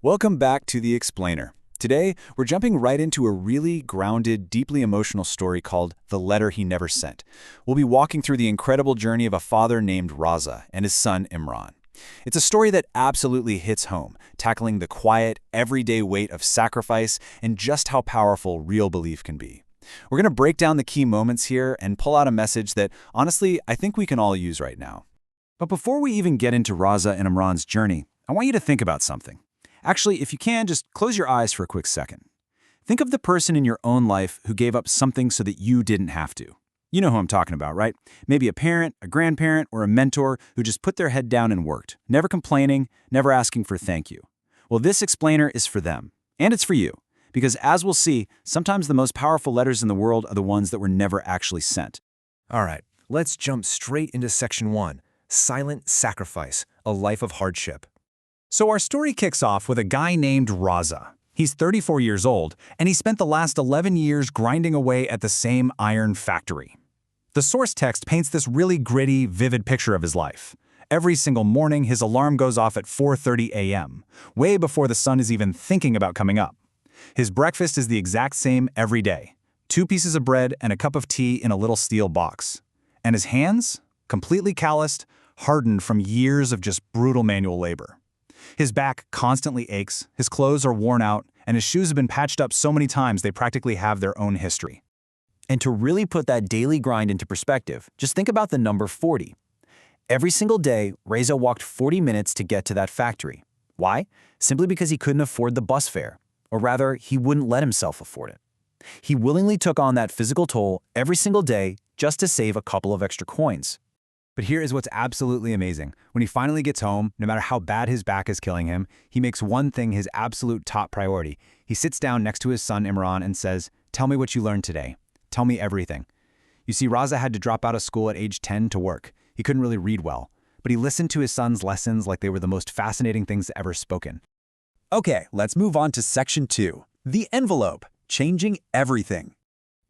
Welcome back to The Explainer. Today, we're jumping right into a really grounded, deeply emotional story called The Letter He Never Sent. We'll be walking through the incredible journey of a father named Raza and his son Imran. It's a story that absolutely hits home, tackling the quiet, everyday weight of sacrifice and just how powerful real belief can be. We're going to break down the key moments here and pull out a message that, honestly, I think we can all use right now. But before we even get into Raza and Imran's journey, I want you to think about something. Actually, if you can, just close your eyes for a quick second. Think of the person in your own life who gave up something so that you didn't have to. You know who I'm talking about, right? Maybe a parent, a grandparent, or a mentor who just put their head down and worked, never complaining, never asking for thank you. Well, this explainer is for them. And it's for you. Because as we'll see, sometimes the most powerful letters in the world are the ones that were never actually sent. All right, let's jump straight into Section 1, Silent Sacrifice, a Life of Hardship. So our story kicks off with a guy named Raza. He's 34 years old, and he spent the last 11 years grinding away at the same iron factory. The source text paints this really gritty, vivid picture of his life. Every single morning, his alarm goes off at 4:30 a.m., way before the sun is even thinking about coming up. His breakfast is the exact same every day. 2 pieces of bread and a cup of tea in a little steel box. And his hands? Completely calloused, hardened from years of just brutal manual labor. His back constantly aches, his clothes are worn out, and his shoes have been patched up so many times they practically have their own history. And to really put that daily grind into perspective, just think about the number 40. Every single day, Reza walked 40 minutes to get to that factory. Why? Simply because he couldn't afford the bus fare. Or rather, he wouldn't let himself afford it. He willingly took on that physical toll every single day just to save a couple of extra coins. But here is what's absolutely amazing. When he finally gets home, no matter how bad his back is killing him, he makes one thing his absolute top priority. He sits down next to his son Imran and says, "Tell me what you learned today. Tell me everything." You see, Raza had to drop out of school at age 10 to work. He couldn't really read well, but he listened to his son's lessons like they were the most fascinating things ever spoken. Okay, let's move on to Section 2, The Envelope, Changing Everything.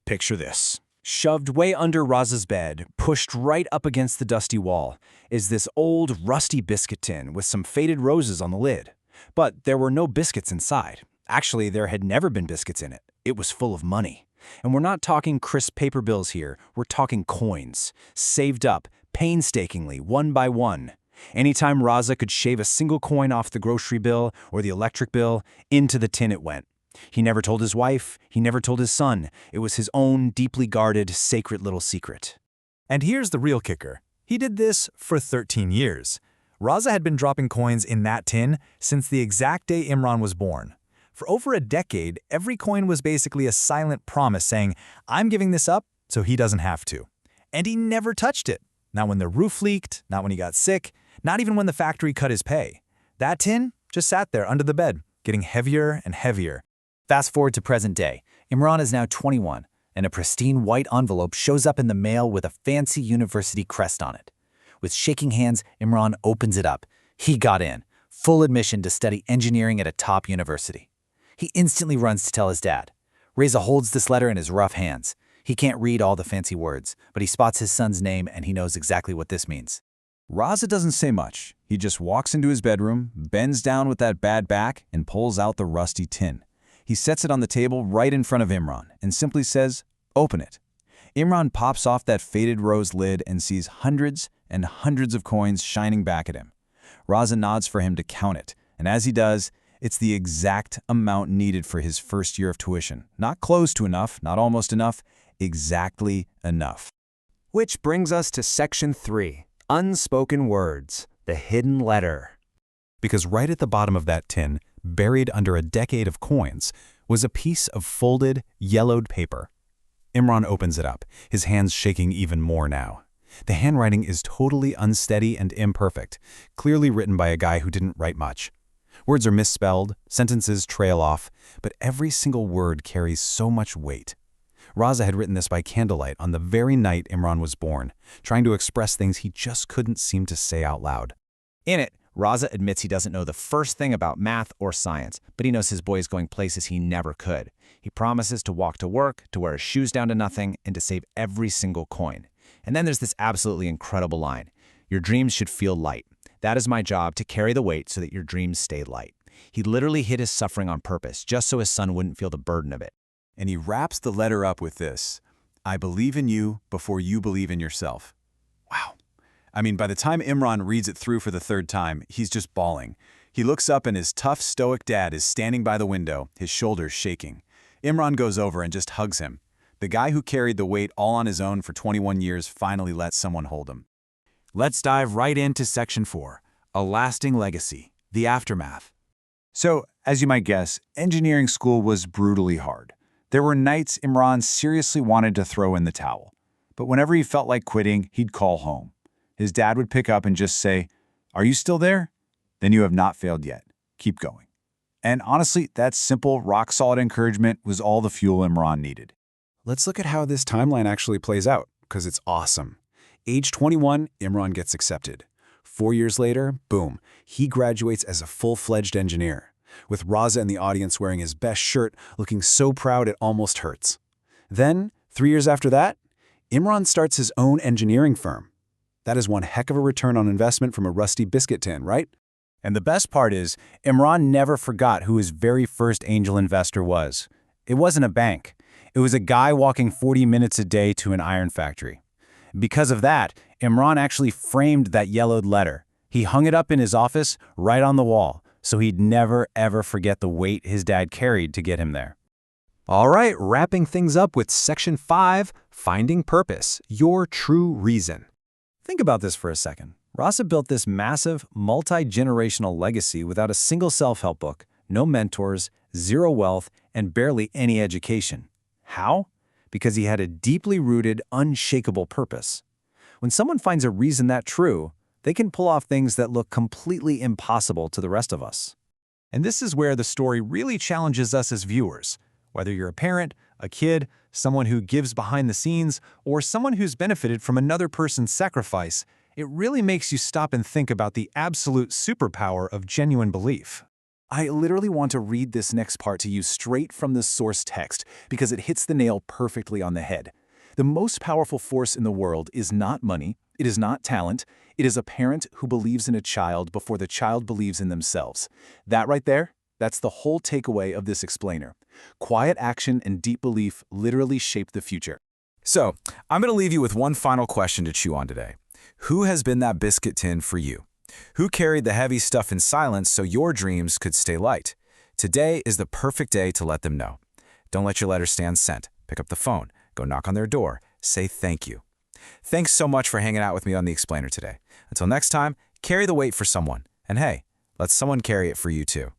Picture this. Shoved way under Raza's bed, pushed right up against the dusty wall, is this old, rusty biscuit tin with some faded roses on the lid. But there were no biscuits inside. Actually, there had never been biscuits in it. It was full of money. And we're not talking crisp paper bills here. We're talking coins, saved up, painstakingly, one by one. Anytime Raza could shave a single coin off the grocery bill or the electric bill, into the tin it went. He never told his wife, he never told his son. It was his own deeply guarded, sacred little secret. And here's the real kicker. He did this for 13 years. Raza had been dropping coins in that tin since the exact day Imran was born. For over a decade, every coin was basically a silent promise saying, "I'm giving this up so he doesn't have to." And he never touched it. Not when the roof leaked, not when he got sick, not even when the factory cut his pay. That tin just sat there under the bed, getting heavier and heavier. Fast forward to present day. Imran is now 21, and a pristine white envelope shows up in the mail with a fancy university crest on it. With shaking hands, Imran opens it up. He got in, full admission to study engineering at a top university. He instantly runs to tell his dad. Reza holds this letter in his rough hands. He can't read all the fancy words, but he spots his son's name and he knows exactly what this means. Raza doesn't say much. He just walks into his bedroom, bends down with that bad back, and pulls out the rusty tin. He sets it on the table right in front of Imran and simply says, "Open it." Imran pops off that faded rose lid and sees hundreds and hundreds of coins shining back at him. Raza nods for him to count it, and as he does, it's the exact amount needed for his first year of tuition. Not close to enough, not almost enough, exactly enough. Which brings us to Section 3, Unspoken Words, the Hidden Letter. Because right at the bottom of that tin, buried under a decade of coins, was a piece of folded, yellowed paper. Imran opens it up, his hands shaking even more now. The handwriting is totally unsteady and imperfect, clearly written by a guy who didn't write much. Words are misspelled, sentences trail off, but every single word carries so much weight. Raza had written this by candlelight on the very night Imran was born, trying to express things he just couldn't seem to say out loud. In it, Raza admits he doesn't know the first thing about math or science, but he knows his boy is going places he never could. He promises to walk to work, to wear his shoes down to nothing, and to save every single coin. And then there's this absolutely incredible line. Your dreams should feel light. That is my job, to carry the weight so that your dreams stay light. He literally hid his suffering on purpose, just so his son wouldn't feel the burden of it. And he wraps the letter up with this: I believe in you before you believe in yourself. Wow. I mean, by the time Imran reads it through for the third time, he's just bawling. He looks up and his tough, stoic dad is standing by the window, his shoulders shaking. Imran goes over and just hugs him. The guy who carried the weight all on his own for 21 years finally lets someone hold him. Let's dive right into Section 4, A Lasting Legacy, the Aftermath. So, as you might guess, engineering school was brutally hard. There were nights Imran seriously wanted to throw in the towel. But whenever he felt like quitting, he'd call home. His dad would pick up and just say, "Are you still there? Then you have not failed yet. Keep going." And honestly, that simple, rock-solid encouragement was all the fuel Imran needed. Let's look at how this timeline actually plays out, because it's awesome. Age 21, Imran gets accepted. 4 years later, boom, he graduates as a full-fledged engineer, with Raza in the audience wearing his best shirt, looking so proud it almost hurts. Then, 3 years after that, Imran starts his own engineering firm. That is one heck of a return on investment from a rusty biscuit tin, right? And the best part is, Imran never forgot who his very first angel investor was. It wasn't a bank. It was a guy walking 40 minutes a day to an iron factory. Because of that, Imran actually framed that yellowed letter. He hung it up in his office, right on the wall, so he'd never ever forget the weight his dad carried to get him there. All right, wrapping things up with Section 5, Finding Purpose, Your True Reason. Think about this for a second. Raza built this massive, multi-generational legacy without a single self-help book, no mentors, zero wealth, and barely any education. How? Because he had a deeply rooted, unshakable purpose. When someone finds a reason that true, they can pull off things that look completely impossible to the rest of us. And this is where the story really challenges us as viewers. Whether you're a parent, a kid, someone who gives behind the scenes, or someone who's benefited from another person's sacrifice, it really makes you stop and think about the absolute superpower of genuine belief. I literally want to read this next part to you straight from the source text because it hits the nail perfectly on the head. The most powerful force in the world is not money, it is not talent, it is a parent who believes in a child before the child believes in themselves. That right there, that's the whole takeaway of this explainer. Quiet action and deep belief literally shape the future. So, I'm going to leave you with one final question to chew on today. Who has been that biscuit tin for you? Who carried the heavy stuff in silence so your dreams could stay light? Today is the perfect day to let them know. Don't let your letter stand sent. Pick up the phone, go knock on their door, say thank you. Thanks so much for hanging out with me on The Explainer today. Until next time, carry the weight for someone. And hey, let someone carry it for you too.